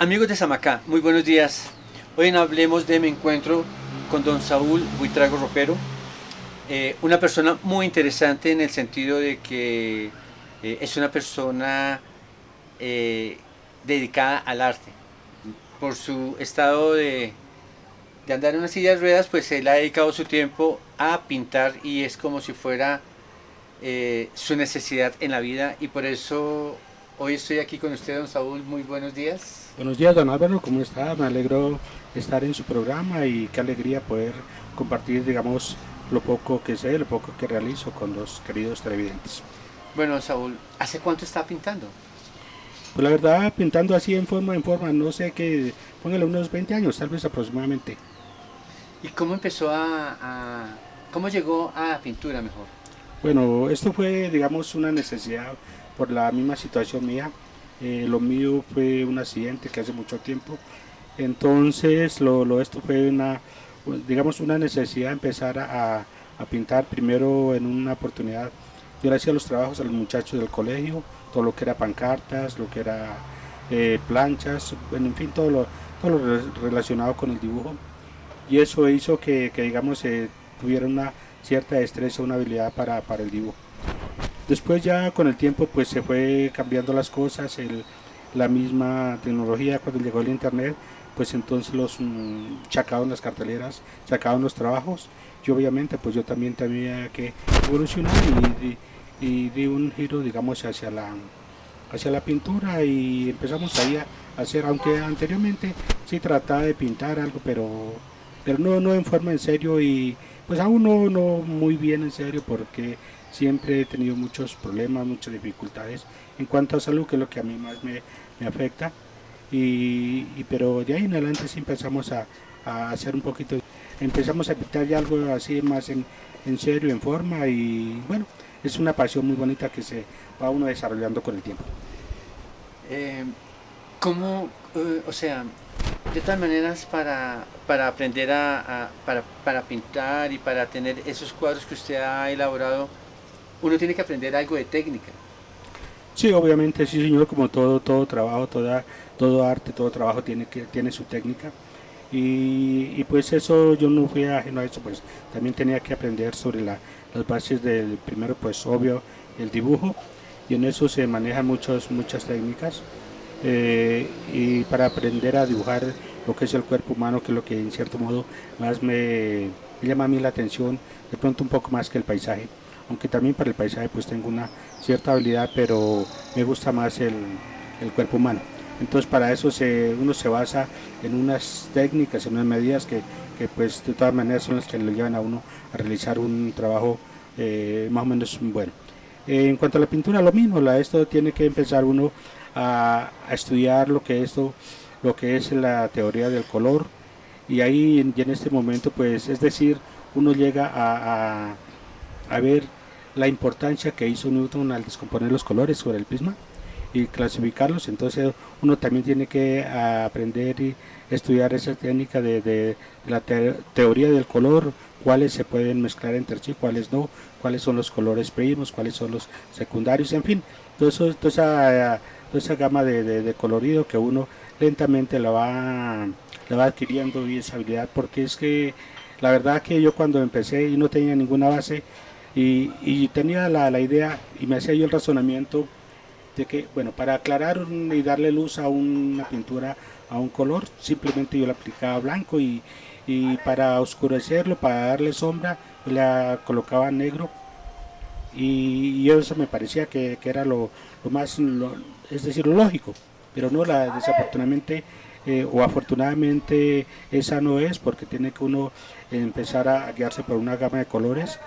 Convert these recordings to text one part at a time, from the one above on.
Amigos de Samacá, muy buenos días. Hoy en Hablemos de me encuentro con don Saúl Buitrago Ropero, una persona muy interesante en el sentido de que es una persona eh, dedicada al arte. Por su estado de andar en una silla de ruedas, pues él ha dedicado su tiempo a pintar y es como si fuera su necesidad en la vida y por eso hoy estoy aquí con usted, don Saúl. Muy buenos días. Buenos días, don Álvaro, ¿cómo está? Me alegro estar en su programa y qué alegría poder compartir, digamos, lo poco que sé, lo poco que realizo con los queridos televidentes. Bueno, don Saúl, ¿hace cuánto está pintando? Pues la verdad, pintando así en forma, no sé qué, póngale unos 20 años, tal vez aproximadamente. ¿Y cómo empezó cómo llegó a la pintura mejor? Bueno, esto fue, digamos, una necesidad por la misma situación mía. Lo mío fue un accidente que hace mucho tiempo. Entonces, esto fue digamos, una necesidad de empezar a pintar. Primero, en una oportunidad, yo le hacía los trabajos a los muchachos del colegio, todo lo que era pancartas, lo que era planchas, bueno, en fin, todo lo relacionado con el dibujo. Y eso hizo que digamos, tuviera una cierta destreza, una habilidad para el dibujo. Después ya con el tiempo pues se fue cambiando las cosas, la misma tecnología cuando llegó el internet, pues entonces sacaban las carteleras, sacaban los trabajos y obviamente pues yo también tenía que evolucionar y di un giro digamos hacia la pintura y empezamos ahí a hacer, aunque anteriormente sí trataba de pintar algo, pero no en forma en serio y pues aún no muy bien en serio porque siempre he tenido muchos problemas, muchas dificultades en cuanto a salud, que es lo que a mí más me afecta. Pero de ahí en adelante sí empezamos a hacer un poquito, empezamos a pintar ya algo así más en serio, en forma y bueno, es una pasión muy bonita que se va uno desarrollando con el tiempo. Eh, o sea, de todas maneras, para aprender para pintar y para tener esos cuadros que usted ha elaborado, uno tiene que aprender algo de técnica. Sí, obviamente, sí, señor, como todo trabajo, todo arte, todo trabajo tiene su técnica. Y pues eso yo no fui ajeno a eso, pues también tenía que aprender sobre las bases del primero, pues obvio, el dibujo, y en eso se manejan muchas técnicas. Y para aprender a dibujar lo que es el cuerpo humano, que es lo que en cierto modo más me llama a mí la atención, de pronto un poco más que el paisaje, aunque también para el paisaje pues tengo una cierta habilidad, pero me gusta más el cuerpo humano. Entonces para eso uno se basa en unas técnicas, en unas medidas que pues de todas maneras son las que le llevan a uno a realizar un trabajo más o menos bueno. En cuanto a la pintura, lo mismo, esto tiene que empezar uno a estudiar lo que es la teoría del color, y ahí y en este momento, pues, es decir, uno llega a ver la importancia que hizo Newton al descomponer los colores sobre el prisma y clasificarlos. Entonces uno también tiene que aprender y estudiar esa técnica de la teoría del color, cuáles se pueden mezclar entre sí, cuáles no, cuáles son los colores primos, cuáles son los secundarios, en fin, toda esa gama de colorido que uno lentamente la va adquiriendo, y esa habilidad, porque es que la verdad que yo cuando empecé y no tenía ninguna base y tenía la idea y me hacía yo el razonamiento de que, bueno, para aclarar y darle luz a una pintura, a un color, simplemente yo le aplicaba blanco y para oscurecerlo, para darle sombra, yo le colocaba negro y eso me parecía que era lo más, es decir, lo lógico, pero no, desafortunadamente o afortunadamente esa no es, porque tiene que uno empezar a guiarse por una gama de colores,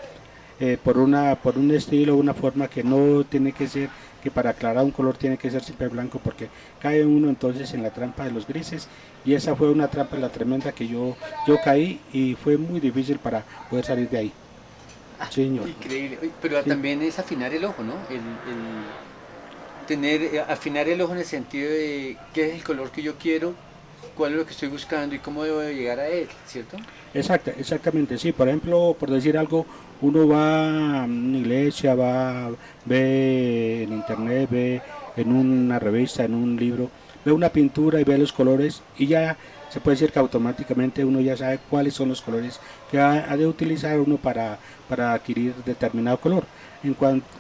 por un estilo, una forma que no tiene que ser, que para aclarar un color tiene que ser siempre blanco, porque cae uno entonces en la trampa de los grises, y esa fue una trampa la tremenda que yo caí y fue muy difícil para poder salir de ahí. Sí, señor. Increíble. Oye, pero Sí. también es afinar el ojo, ¿no? Afinar el ojo en el sentido de qué es el color que yo quiero, cuál es lo que estoy buscando y cómo debo de llegar a él, ¿cierto? Exactamente, sí. Por ejemplo, por decir algo, uno va a una iglesia, ve en internet, ve en una revista, en un libro, ve una pintura y ve los colores y ya se puede decir que automáticamente uno ya sabe cuáles son los colores que ha de utilizar uno para adquirir determinado color.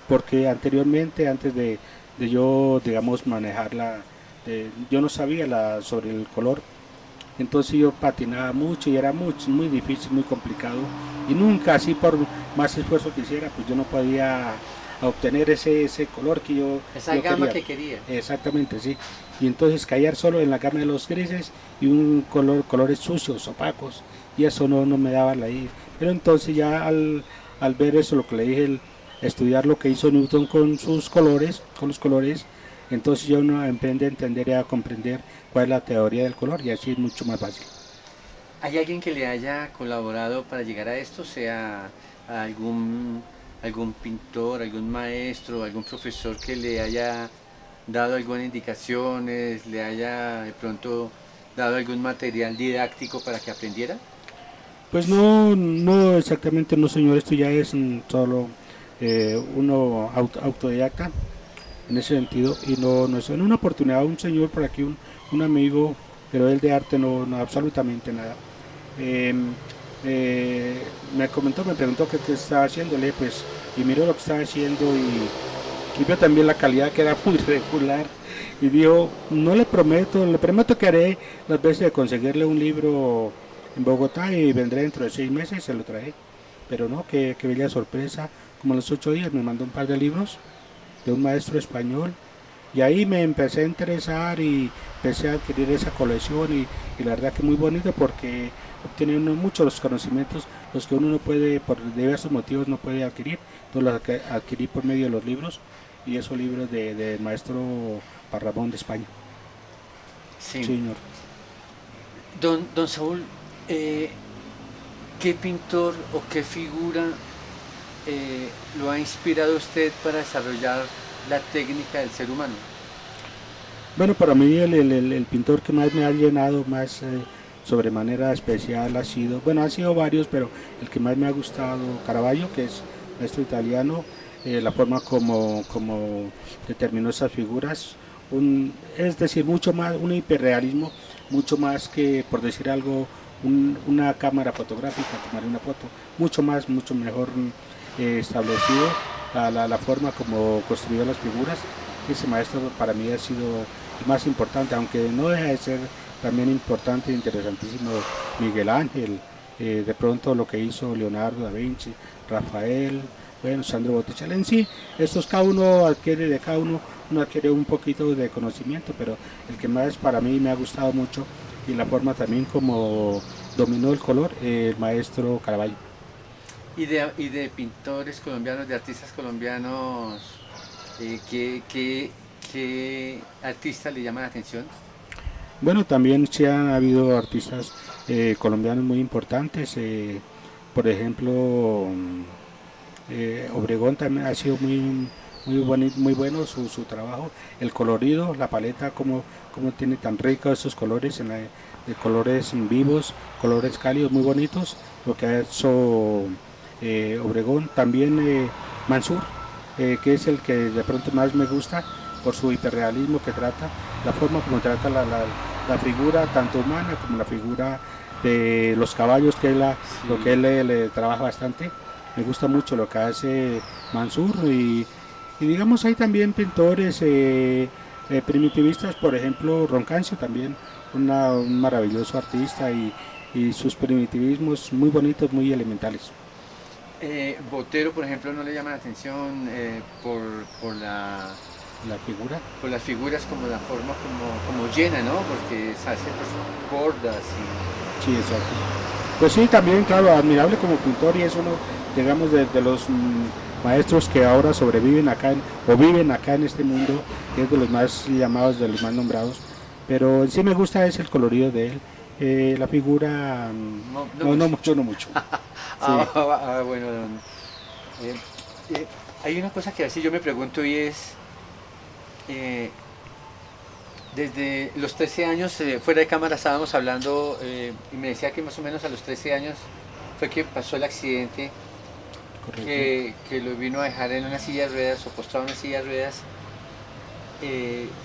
Porque anteriormente, antes de yo, digamos, manejarla, yo no sabía sobre el color, entonces yo patinaba mucho y era muy difícil, muy complicado y nunca, así por más esfuerzo que hiciera, pues yo no podía obtener ese color que esa yo gama quería. que quería. Exactamente, sí. Y entonces caer solo en la gama de los grises y colores sucios, opacos, y eso no me daba la idea. Pero entonces ya al ver eso, lo que le dije, estudiar lo que hizo Newton con sus colores, con los colores, entonces yo no emprendí a entender y a comprender cuál es la teoría del color y así es mucho más fácil. ¿Hay alguien que le haya colaborado para llegar a esto? Sea algún pintor, algún maestro, algún profesor que le haya dado algunas indicaciones, le haya de pronto dado algún material didáctico para que aprendiera? Pues no exactamente, no señor, esto ya es solo uno autodidacta en ese sentido y no es en una oportunidad un señor por aquí, un amigo, pero él de arte no absolutamente nada. Eh, me preguntó qué estaba haciendo, le dije, pues, y miró lo que estaba haciendo y vio también la calidad que era muy regular y dijo, no le prometo que haré las veces de conseguirle un libro en Bogotá y vendré dentro de 6 meses y se lo trae. Pero no, qué bella sorpresa, como a los 8 días me mandó un par de libros de un maestro español y ahí me empecé a interesar y empecé a adquirir esa colección y la verdad que muy bonito porque obtiene uno muchos los conocimientos, los que uno no puede, por diversos motivos no puede adquirir, entonces los adquirí por medio de los libros y esos libros del maestro Parrabón de España. Sí. Sí, señor. Don Saúl, eh, ¿qué pintor o qué figura lo ha inspirado a usted para desarrollar la técnica del ser humano? Bueno, para mí el pintor que más me ha llenado, más sobremanera especial ha sido, bueno, han sido varios, pero el que más me ha gustado, Caravaggio, que es maestro italiano, la forma como determinó esas figuras, es decir, mucho más, un hiperrealismo, mucho más que, por decir algo, una cámara fotográfica, tomar una foto, mucho mejor establecido la forma como construyó las figuras. Ese maestro para mí ha sido el más importante, aunque no deja de ser también importante e interesantísimo Miguel Ángel, de pronto lo que hizo Leonardo da Vinci, Rafael, bueno, Sandro Botticelli en sí, estos cada uno adquiere de cada uno adquiere un poquito de conocimiento, pero el que más para mí me ha gustado mucho y la forma también como dominó el color, el maestro Caravaggio. Y de pintores colombianos, de artistas colombianos, ¿qué artista le llama la atención? Bueno, también sí han habido artistas colombianos muy importantes, por ejemplo, Obregón también ha sido muy bueno su trabajo, el colorido, la paleta, como tiene tan ricos esos colores, de colores vivos, colores cálidos, muy bonitos, lo que ha hecho Obregón, también Mansur, que es el que de pronto más me gusta por su hiperrealismo que trata, la forma como trata la figura tanto humana como la figura de los caballos, que es lo que Sí. él le trabaja bastante. Me gusta mucho lo que hace Mansur y digamos hay también pintores primitivistas, por ejemplo Roncancio también, un maravilloso artista y sus primitivismos muy bonitos, muy elementales. Botero, por ejemplo, no le llama la atención por La figura. por las figuras, como la forma como llena, ¿no? Porque se hace pues, gordas y... Sí, exacto. Pues sí, también, claro, admirable como pintor y es uno, digamos, de los maestros que ahora sobreviven o viven acá en este mundo, que es de los más llamados, de los más nombrados. Pero en sí me gusta es el colorido de él. La figura, No mucho. no mucho. Sí. Bueno, eh, eh, hay una cosa que a veces yo me pregunto y es, eh, desde los 13 años, fuera de cámara estábamos hablando y me decía que más o menos a los 13 años fue que pasó el accidente Correcto. que lo vino a dejar en una silla de ruedas o postrado en una silla de ruedas.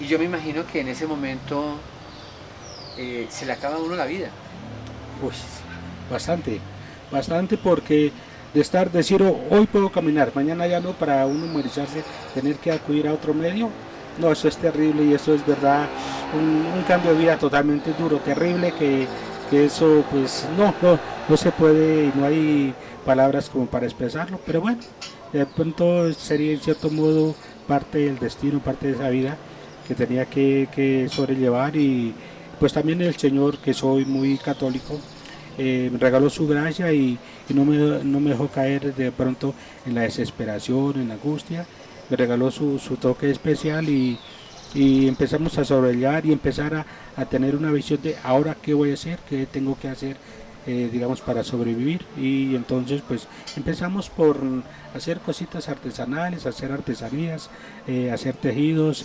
Y yo me imagino que en ese momento se le acaba a uno la vida. Uy, bastante, bastante porque de estar, decir, "Oh, hoy puedo caminar, mañana ya no", para uno movilizarse, tener que acudir a otro medio, no, eso es terrible y eso es verdad, un cambio de vida totalmente duro, terrible, que eso pues no se puede y no hay palabras como para expresarlo, pero bueno, de pronto sería en cierto modo parte del destino, parte de esa vida que tenía que sobrellevar y pues también el Señor, que soy muy católico, me regaló su gracia y no me dejó caer de pronto en la desesperación, en la angustia, me regaló su toque especial y empezamos a sobrellevar y empezar a tener una visión de ahora qué voy a hacer, qué tengo que hacer, digamos, para sobrevivir. Y entonces pues empezamos por hacer cositas artesanales, hacer artesanías, hacer tejidos,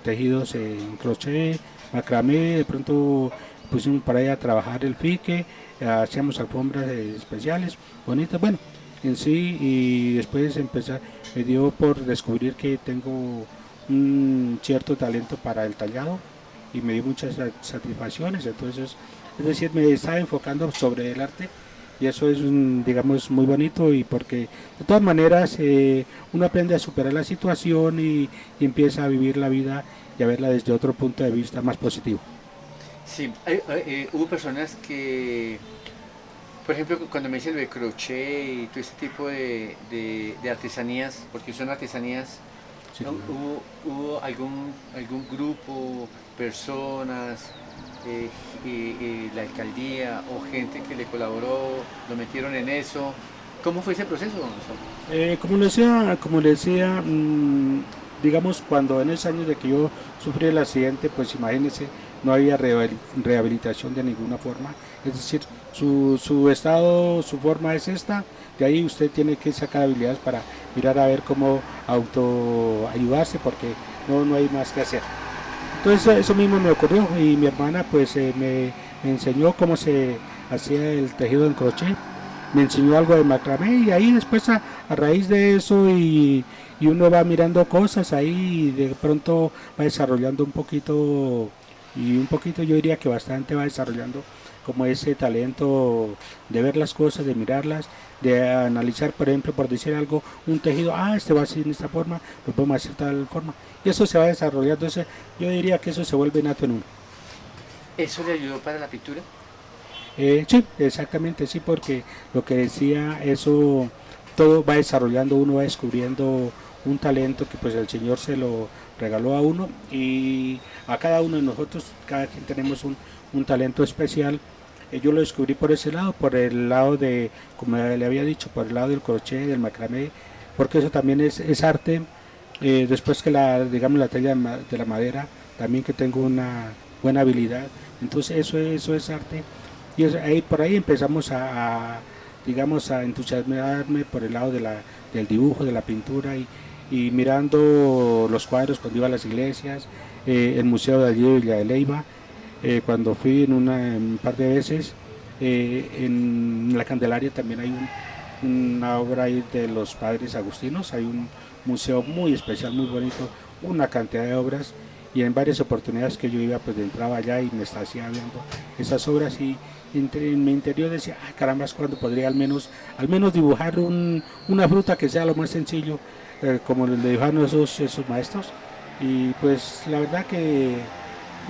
tejidos en crochet, macramé, de pronto pusimos para allá a trabajar el fique, hacíamos alfombras especiales, bonitas, bueno, en sí, y después empezar, me dio por descubrir que tengo un cierto talento para el tallado y me dio muchas satisfacciones, entonces, es decir, me estaba enfocando sobre el arte y eso es, digamos, muy bonito y porque de todas maneras uno aprende a superar la situación y empieza a vivir la vida y a verla desde otro punto de vista más positivo. Sí, hubo personas que, por ejemplo, cuando me dicen lo de crochet y todo este tipo de artesanías, porque son artesanías, Sí, ¿no? claro. Hubo algún grupo, personas, la alcaldía o gente que le colaboró, lo metieron en eso. ¿Cómo fue ese proceso, don Gonzalo? Como le decía, digamos, cuando en esos años de que yo sufrí el accidente, pues imagínense, no había rehabilitación de ninguna forma. Es decir, su estado, su forma es esta, de ahí usted tiene que sacar habilidades para mirar a ver cómo autoayudarse, porque no hay más que hacer. Entonces eso mismo me ocurrió y mi hermana pues me enseñó cómo se hacía el tejido en crochet, me enseñó algo de macramé y ahí después a raíz de eso y uno va mirando cosas ahí y de pronto va desarrollando un poquito yo diría que bastante va desarrollando como ese talento de ver las cosas, de mirarlas, de analizar, por ejemplo, por decir algo, un tejido, este va a ser en esta forma, lo podemos hacer de tal forma, y eso se va desarrollando, yo diría que eso se vuelve nato en uno. ¿Eso le ayudó para la pintura? Sí, exactamente, sí, porque lo que decía, eso todo va desarrollando, uno va descubriendo un talento que pues el Señor se lo regaló a uno y a cada uno de nosotros, cada quien tenemos un talento especial. Yo lo descubrí por ese lado, por el lado de, como le había dicho, por el lado del crochet, del macramé, porque eso también es arte. Después que digamos, la talla de la madera, también que tengo una buena habilidad, entonces eso es arte y ahí, por ahí empezamos digamos, a entusiasmarme por el lado del dibujo, de la pintura y mirando los cuadros cuando iba a las iglesias, el Museo de allí de Villa de Leyva, cuando fui en un par de veces, en la Candelaria también hay una obra ahí de los padres agustinos, hay un museo muy especial, muy bonito, una cantidad de obras y en varias oportunidades que yo iba pues entraba allá y me estaba viendo esas obras y en mi interior decía, ay caramba, cuando podría al menos dibujar una fruta que sea lo más sencillo, como le dibujaron esos maestros. Y pues la verdad que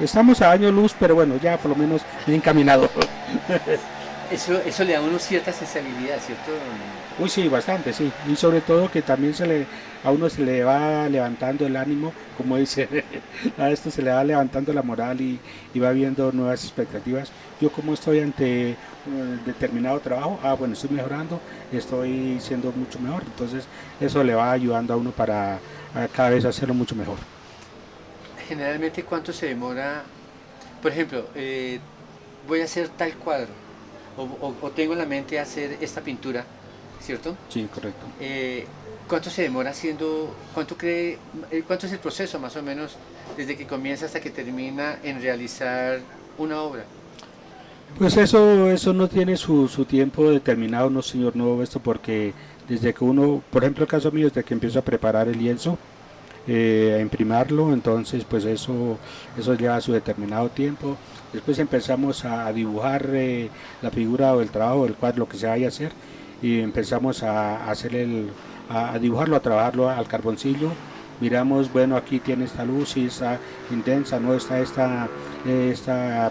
estamos a año luz, pero bueno, ya por lo menos me he encaminado. Eso le da a uno cierta sensibilidad, ¿cierto? Uy, sí, bastante, sí. Y sobre todo que también a uno se le va levantando el ánimo, como dice, a esto se le va levantando la moral y va viendo nuevas expectativas. Yo como estoy ante determinado trabajo, bueno, estoy mejorando, estoy siendo mucho mejor. Entonces eso le va ayudando a uno para cada vez hacerlo mucho mejor. Generalmente, ¿cuánto se demora? Por ejemplo, voy a hacer tal cuadro o tengo en la mente hacer esta pintura, ¿cierto? Sí, correcto. ¿Cuánto se demora haciendo, cuánto es el proceso más o menos desde que comienza hasta que termina en realizar una obra? Pues eso no tiene su tiempo determinado, no señor, no esto porque desde que uno, por ejemplo el caso mío, desde que empiezo a preparar el lienzo, a imprimirlo, entonces pues eso lleva su determinado tiempo. Después empezamos a dibujar la figura o el trabajo, el cuadro, lo que se vaya a hacer, y empezamos a hacer a dibujarlo, a trabajarlo al carboncillo. Miramos, bueno, aquí tiene esta luz, si está intensa, no está esta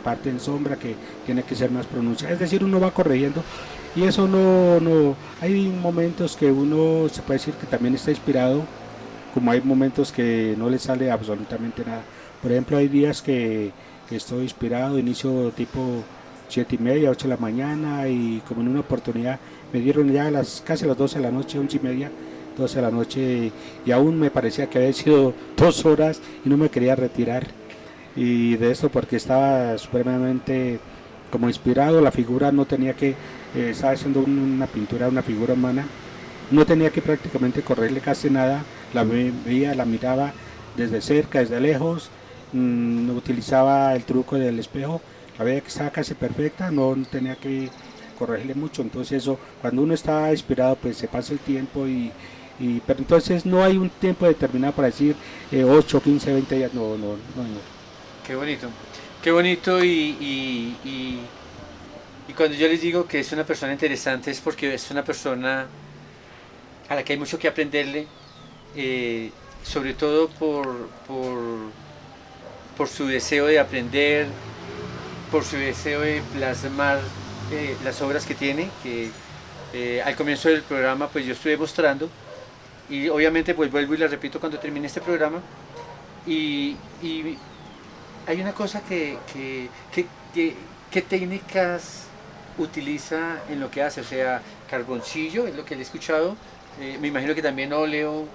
parte en sombra que tiene que ser más pronunciada. Es decir, uno va corrigiendo y eso no, hay momentos que uno se puede decir que también está inspirado, como hay momentos que no le sale absolutamente nada. Por ejemplo, hay días que estoy inspirado, inicio tipo 7:30, 8 de la mañana, y como en una oportunidad me dieron ya casi las 12 de la noche, 11:30, 12 de la noche, y aún me parecía que había sido 2 horas y no me quería retirar. Y de esto porque estaba supremamente como inspirado, la figura no tenía que, estaba haciendo una pintura de una figura humana, no tenía que prácticamente correrle casi nada, la veía, la miraba desde cerca, desde lejos, utilizaba el truco del espejo, la veía que estaba casi perfecta, no tenía que corregirle mucho. Entonces eso, cuando uno está inspirado, pues se pasa el tiempo pero entonces no hay un tiempo determinado para decir 8, 15, 20 días, no. Qué qué bonito y cuando yo les digo que es una persona interesante es porque es una persona a la que hay mucho que aprenderle, sobre todo por su deseo de aprender, por su deseo de plasmar las obras que tiene, que al comienzo del programa pues yo estuve mostrando y obviamente pues vuelvo y la repito cuando termine este programa y hay una cosa ¿qué técnicas utiliza en lo que hace? O sea, carboncillo es lo que le he escuchado, me imagino que también óleo,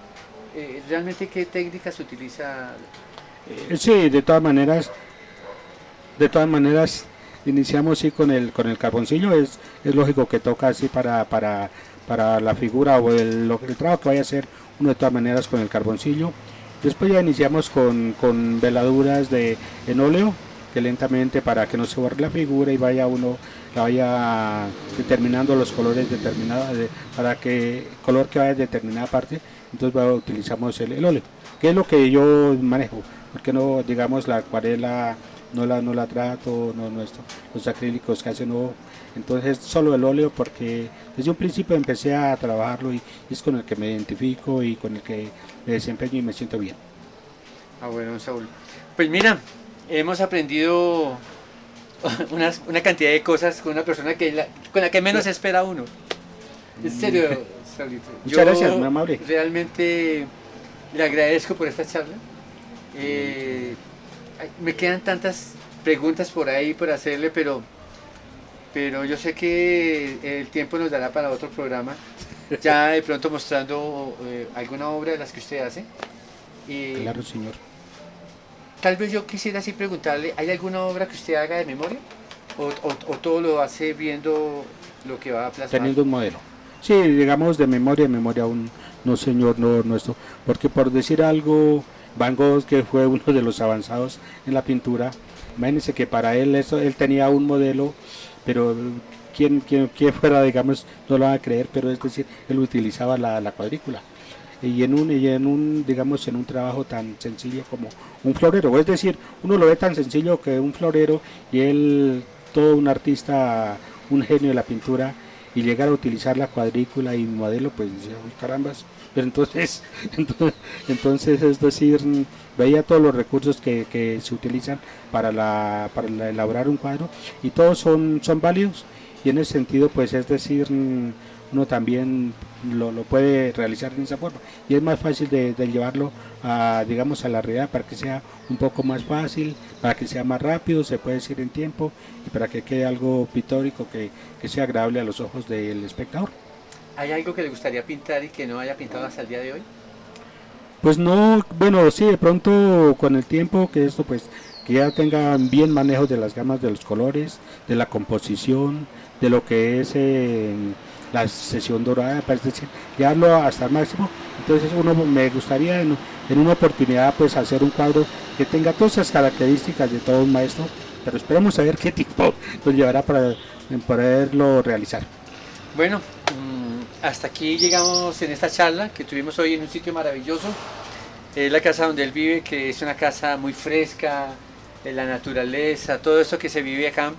realmente qué técnicas utiliza. Sí, de todas maneras iniciamos sí con el carboncillo, es lógico que toca así para la figura o el trabajo que vaya a hacer uno de todas maneras con el carboncillo. Después ya iniciamos con veladuras en óleo, que lentamente para que no se borre la figura y la vaya determinando los colores determinados, para que el color que vaya en determinada parte, entonces utilizamos el óleo, que es lo que yo manejo, porque no, digamos, la acuarela no la trato, no esto, los acrílicos casi no, entonces solo el óleo, porque desde un principio empecé a trabajarlo y es con el que me identifico y con el que me desempeño y me siento bien. Ah, bueno, Saúl. Pues mira, hemos aprendido una cantidad de cosas con una persona con la que menos espera uno. En serio, Saulito. Muchas gracias, muy Yo amable. realmente le agradezco por esta charla. Me quedan tantas preguntas por ahí por hacerle, pero yo sé que el tiempo nos dará para otro programa. Ya de pronto mostrando alguna obra de las que usted hace. Y Claro, señor. tal vez yo quisiera así preguntarle, ¿hay alguna obra que usted haga de memoria? ¿O todo lo hace viendo lo que va a plasmar? Teniendo un modelo. Sí, digamos de memoria aún, no señor, no esto, porque por decir algo, Van Gogh, que fue uno de los avanzados en la pintura, imagínense que para él él tenía un modelo, pero quien fuera, digamos, no lo va a creer, pero es decir, él utilizaba la cuadrícula. Digamos, en un trabajo tan sencillo como un florero, es decir, uno lo ve tan sencillo que un florero, y él, todo un artista, un genio de la pintura, y llegar a utilizar la cuadrícula y modelo, pues dice, uy, carambas, pero entonces, entonces es decir, veía todos los recursos que se utilizan para elaborar un cuadro, y todos son válidos, y en ese sentido, pues es decir, uno también lo puede realizar de esa forma, y es más fácil de llevarlo digamos, a la realidad, para que sea un poco más fácil, para que sea más rápido, se puede decir en tiempo, y para que quede algo pictórico que sea agradable a los ojos del espectador. ¿Hay algo que le gustaría pintar y que no haya pintado hasta el día de hoy? Pues no, bueno, sí, de pronto con el tiempo que esto pues que ya tengan bien manejo de las gamas de los colores, de la composición, de lo que es la sesión dorada, pues, es decir, llevarlo hasta el máximo. Entonces me gustaría en una oportunidad pues hacer un cuadro que tenga todas esas características de todo un maestro, pero esperemos a ver qué tipo nos llevará para poderlo realizar. Bueno, hasta aquí llegamos en esta charla que tuvimos hoy en un sitio maravilloso. Es la casa donde él vive, que es una casa muy fresca, la naturaleza, todo eso que se vive acá.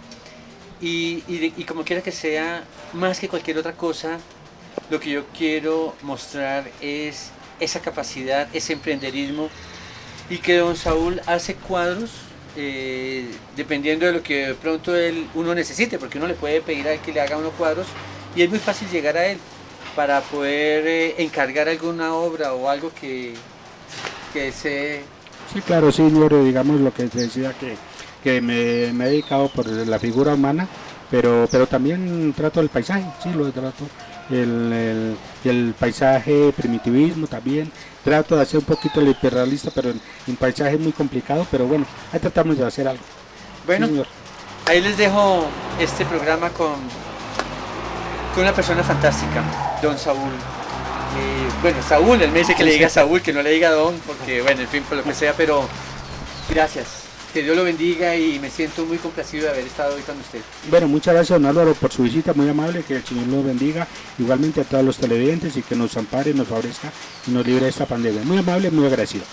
Y como quiera que sea, más que cualquier otra cosa, lo que yo quiero mostrar es esa capacidad, ese emprenderismo, y que don Saúl hace cuadros dependiendo de lo que de pronto uno necesite, porque uno le puede pedir a él que le haga unos cuadros y es muy fácil llegar a él para poder encargar alguna obra o algo que se... Sí, claro, sí, señor, digamos lo que te decía que me he dedicado por la figura humana, pero también trato el paisaje, sí, lo trato, el paisaje, primitivismo también, trato de hacer un poquito el hiperrealista, pero en paisaje es muy complicado, pero bueno, ahí tratamos de hacer algo. Bueno, Sí, señor. ahí les dejo este programa con una persona fantástica, don Saúl. Bueno, Saúl, él me dice que le diga Saúl, que no le diga don, porque bueno, en fin, por lo que sea, pero gracias. Que Dios lo bendiga y me siento muy complacido de haber estado hoy con usted. Bueno, muchas gracias, don Álvaro, por su visita, muy amable, que el Señor los bendiga, igualmente a todos los televidentes y que nos ampare, nos favorezca y nos libre de esta pandemia. Muy amable, muy agradecido.